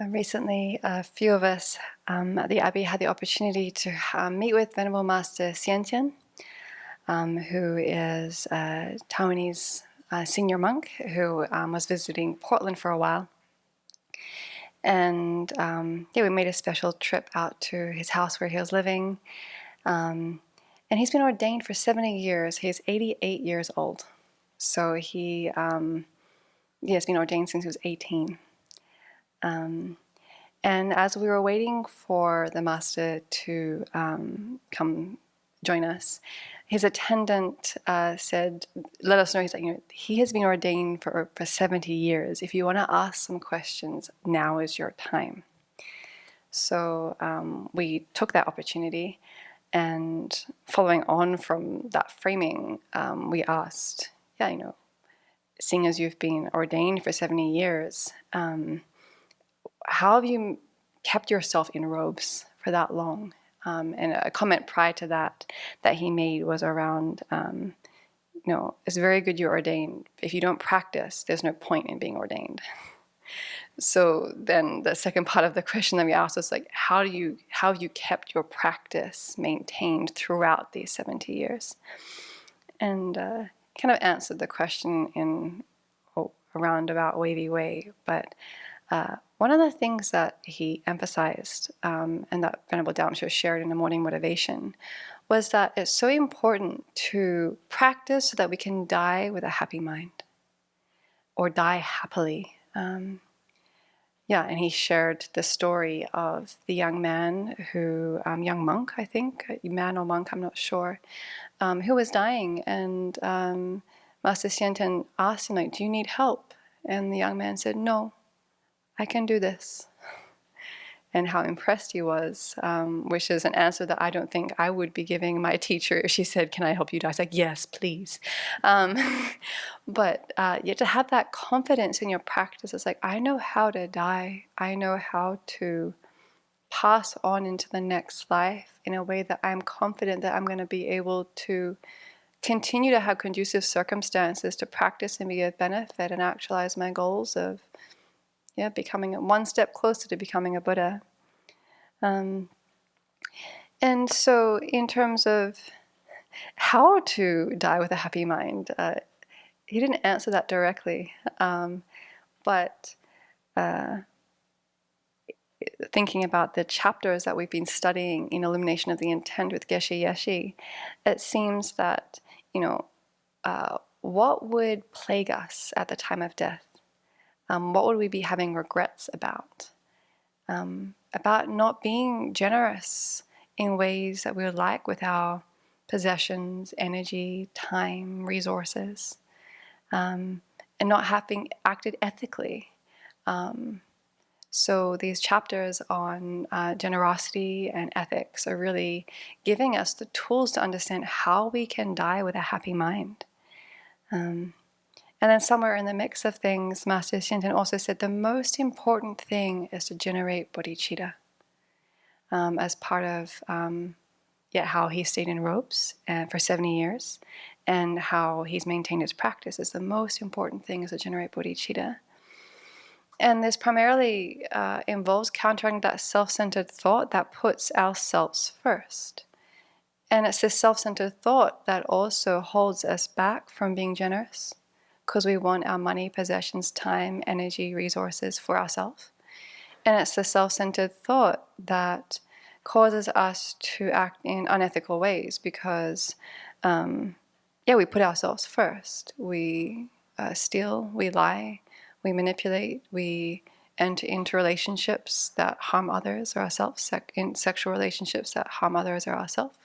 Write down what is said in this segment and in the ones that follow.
Recently, a few of us at the Abbey had the opportunity to meet with Venerable Master Xiantian, who is a Taiwanese senior monk who was visiting Portland for a while. And we made a special trip out to his house where he was living. And he's been ordained for 70 years. He's 88 years old. So he has been ordained since he was 18. And as we were waiting for the master to come join us, his attendant let us know, he's like, he has been ordained for 70 years. If you want to ask some questions, now is your time. So we took that opportunity, and following on from that framing, we asked, seeing as you've been ordained for 70 years, how have you kept yourself in robes for that long? And a comment prior to that he made was around, it's very good you're ordained. If you don't practice, there's no point in being ordained. So then the second part of the question that we asked was like, how have you kept your practice maintained throughout these 70 years? And kind of answered the question in a roundabout, wavy way, but one of the things that he emphasized, and that Venerable Damsho shared in the morning motivation, was that it's so important to practice so that we can die with a happy mind, or die happily. And he shared the story of the young man who, young monk, I think, man or monk, I'm not sure, who was dying, and Master Xiantian asked him, like, do you need help? And the young man said, no, I can do this. And how impressed he was, which is an answer that I don't think I would be giving my teacher if she said, can I help you die? I was like, yes, please. But you have to have that confidence in your practice. It's like, I know how to die. I know how to pass on into the next life in a way that I'm confident that I'm going to be able to continue to have conducive circumstances to practice and be of benefit and actualize my goals of becoming one step closer to becoming a Buddha. And so in terms of how to die with a happy mind, he didn't answer that directly. But thinking about the chapters that we've been studying in Illumination of the Intent with Geshe Yeshe, it seems that, what would plague us at the time of death? What would we be having regrets about? About not being generous in ways that we would like with our possessions, energy, time, resources, and not having acted ethically. So these chapters on generosity and ethics are really giving us the tools to understand how we can die with a happy mind. And then somewhere in the mix of things, Master Xiantian also said the most important thing is to generate bodhichitta, as part of how he stayed in robes for 70 years, and how he's maintained his practice. Is the most important thing is to generate bodhichitta. And this primarily involves countering that self-centered thought that puts ourselves first. And it's this self-centered thought that also holds us back from being generous, because we want our money, possessions, time, energy, resources for ourselves. And it's the self-centered thought that causes us to act in unethical ways, because, we put ourselves first. We steal, we lie, we manipulate, we enter into relationships that harm others or ourselves, in sexual relationships that harm others or ourselves,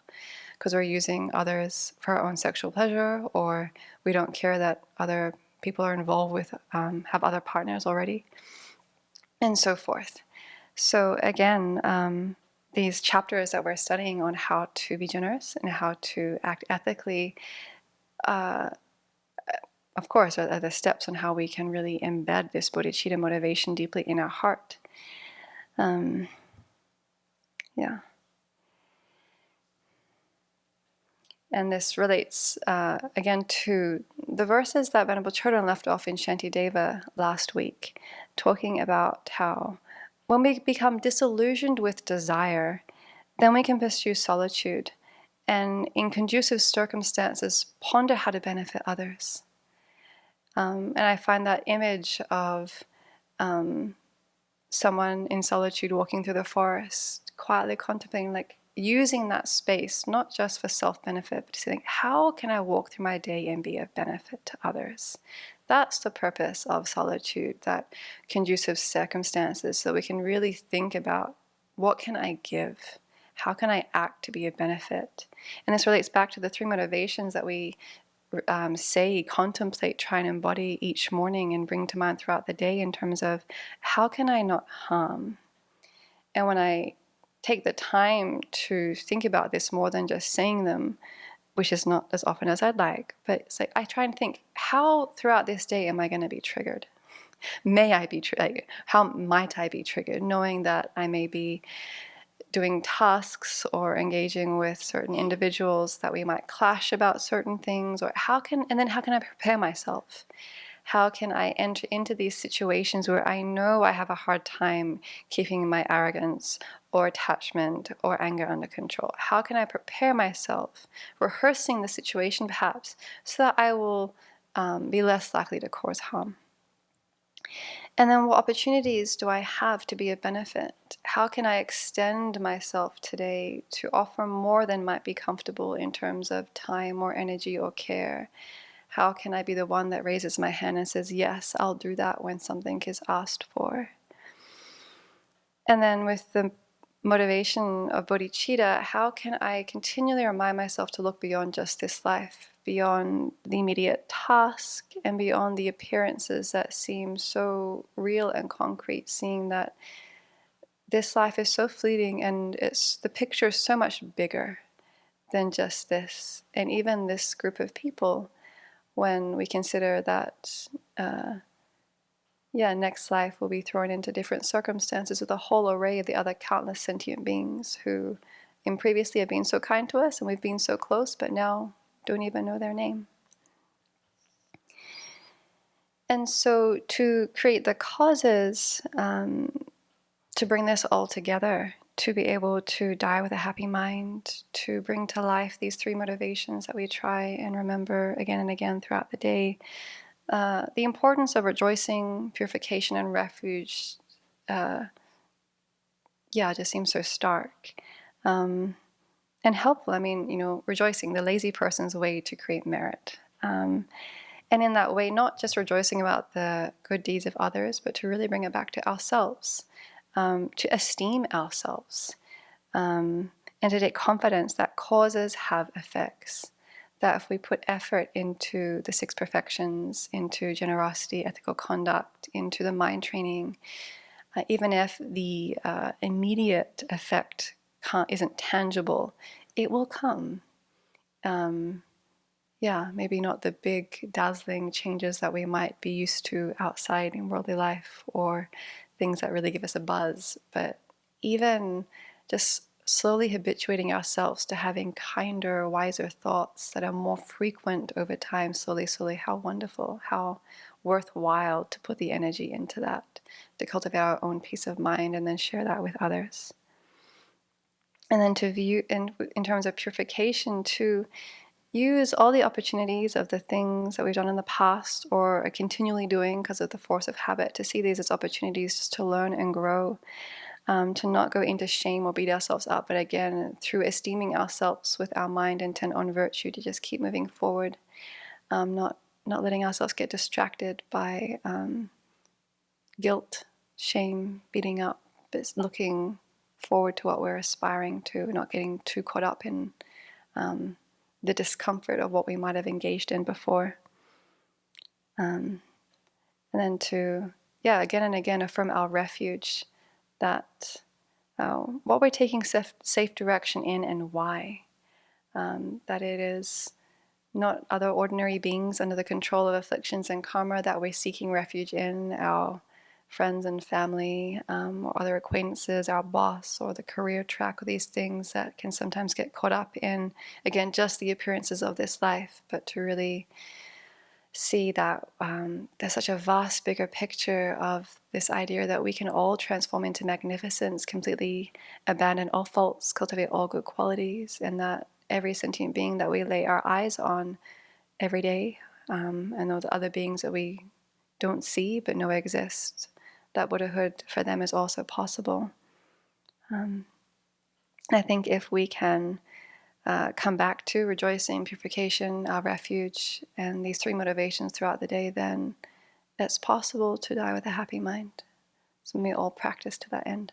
because we're using others for our own sexual pleasure, or we don't care that other people are involved with, have other partners already, and so forth. So again, these chapters that we're studying on how to be generous and how to act ethically, of course, are the steps on how we can really embed this bodhicitta motivation deeply in our heart. And this relates, again, to the verses that Venerable Chodron left off in Shantideva last week, talking about how When we become disillusioned with desire, then we can pursue solitude and, in conducive circumstances, ponder how to benefit others. And I find that image of someone in solitude walking through the forest, quietly contemplating, like using that space, not just for self-benefit, but to think, how can I walk through my day and be of benefit to others? That's the purpose of solitude, that conducive circumstances, so we can really think about, what can I give? How can I act to be of benefit? And this relates back to the 3 motivations that we contemplate, try and embody each morning and bring to mind throughout the day, in terms of, how can I not harm? And when I take the time to think about this more than just saying them, which is not as often as I'd like, but it's like I try and think, how throughout this day am I going to be triggered? May I be triggered? How might I be triggered? Knowing that I may be doing tasks or engaging with certain individuals that we might clash about certain things, or how can I prepare myself? How can I enter into these situations where I know I have a hard time keeping my arrogance or attachment or anger under control? How can I prepare myself, rehearsing the situation perhaps, so that I will be less likely to cause harm? And then, what opportunities do I have to be of benefit? How can I extend myself today to offer more than might be comfortable in terms of time or energy or care? How can I be the one that raises my hand and says, yes, I'll do that when something is asked for? And then with the motivation of bodhichitta, how can I continually remind myself to look beyond just this life, beyond the immediate task, and beyond the appearances that seem so real and concrete, seeing that this life is so fleeting, and the picture is so much bigger than just this. And even this group of people, when we consider that next life will be thrown into different circumstances with a whole array of the other countless sentient beings who previously have been so kind to us and we've been so close, but now don't even know their name. And so to create the causes, to bring this all together, to be able to die with a happy mind, to bring to life these 3 motivations that we try and remember again and again throughout the day, the importance of rejoicing, purification, and refuge, just seems so stark and helpful. I mean, rejoicing, the lazy person's way to create merit. And in that way, not just rejoicing about the good deeds of others, but to really bring it back to ourselves, to esteem ourselves, and to take confidence that causes have effects. That if we put effort into the 6 perfections, into generosity, ethical conduct, into the mind training, even if the immediate effect isn't tangible, it will come. Maybe not the big dazzling changes that we might be used to outside in worldly life, or things that really give us a buzz, but even just slowly habituating ourselves to having kinder, wiser thoughts that are more frequent over time, slowly, how wonderful, how worthwhile to put the energy into that, to cultivate our own peace of mind and then share that with others. And then to view, in terms of purification, to use all the opportunities of the things that we've done in the past or are continually doing because of the force of habit, to see these as opportunities just to learn and grow, to not go into shame or beat ourselves up, but again, through esteeming ourselves with our mind intent on virtue, to just keep moving forward, not letting ourselves get distracted by guilt, shame, beating up, but looking forward to what we're aspiring to, not getting too caught up in the discomfort of what we might have engaged in before. And then to, again and again affirm our refuge, that what we're taking safe direction in and why. That it is not other ordinary beings under the control of afflictions and karma that we're seeking refuge in, our friends and family, or other acquaintances, our boss, or the career track, or these things that can sometimes get caught up in, again, just the appearances of this life, but to really see that there's such a vast, bigger picture of this idea that we can all transform into magnificence, completely abandon all faults, cultivate all good qualities, and that every sentient being that we lay our eyes on every day, and those other beings that we don't see but know exist, that Buddhahood for them is also possible. I think if we can come back to rejoicing, purification, our refuge, and these three motivations throughout the day, then it's possible to die with a happy mind. So may all practice to that end.